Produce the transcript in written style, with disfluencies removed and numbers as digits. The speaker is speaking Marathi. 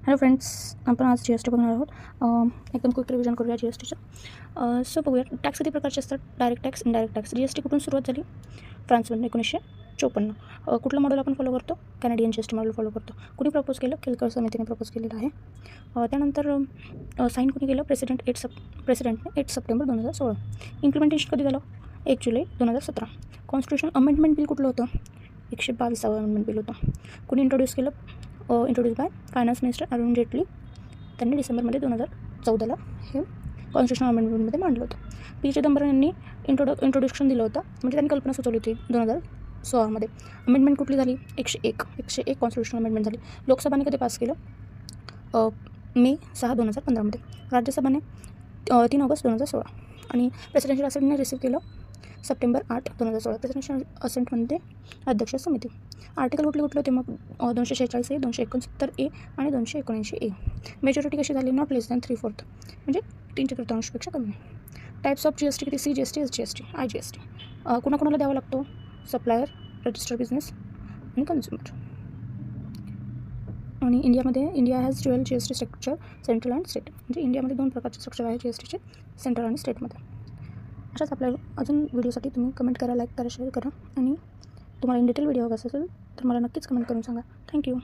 हॅलो फ्रेंड्स, आपण आज जी एस टी बघणार आहोत. एकदम क्विक रिव्हिजन करूया जी एस टीचं. सो बघूया टॅक्स किती प्रकारचे असतात. Direct tax, indirect tax. G S T कुठून सुरुवात झाली? फ्रान्समधून 1954. कुठलं मॉडेल आपण फॉलो करतो? Canadian G S T model follow करतो. कुणी प्रपोज केलं? केलकर समितीने प्रपोज केलेलं आहे. त्यानंतर साईन कुणी केलं? प्रेसिडेंटने 8 सप्टेंबर 2016. इम्प्लिमेंटेशन कधी झालं? 1 जुलै 2017. कॉन्स्टिट्यूशन अमेंडमेंट बिल कुठलं होतं? 122वं अमेंडमेंट बिल होतं. कुणी इंट्रोड्यूस केलं? Introduce by finance minister Arun Jaitley. त्यांनी डिसेंबरमध्ये 2014ला हे कॉन्स्टिट्यूशन अमेंडमेंटमध्ये मांडलं होतं. पी चिदंबरम यांनी इंट्रोडक्शन दिलं होतं, म्हणजे त्यांनी कल्पना सुचवली होती 2016मध्ये. अमेंडमेंट कुठली झाली? 101 कॉन्स्टिट्यूशन अमेंडमेंट झाली. लोकसभाने कधी पास केलं? मे 6, 2015मध्ये. राज्यसभाने 3 ऑगस्ट 2016. आणि प्रेसिडेन्शियल असेंटने रिसीव्ह केलं सप्टेंबर 8, 2016. प्रेसिडेन्शियल असेंटमध्ये अध्यक्ष समिती. आर्टिकल कुठले होते मग? 246A, 269A आणि 279A. मेजॉरिटी कशी झाली? नॉट लेस दॅन 3/4, म्हणजे 3/4पेक्षा कमी. Types of G S T किती? C G S T, S G S T, I G S T. कुणाकुणाला द्यावा लागतो? सप्लायर, रजिस्टर्ड बिझनेस आणि कन्झ्युमर. आणि India has dual G S T structure, central and state. म्हणजे इंडियामध्ये 2 प्रकारचे स्ट्रक्चर आहे जी एस टीचे, सेंट्रल आणि स्टेटमध्ये. अशाच आपल्या अजून व्हिडिओसाठी तुम्ही कमेंट करा, लाईक करा, शेअर करा. आणि तुम्हाला इन डिटेल व्हिडिओ हवा असेल तर मला नक्कीच कमेंट करून सांगा. थँक्यू.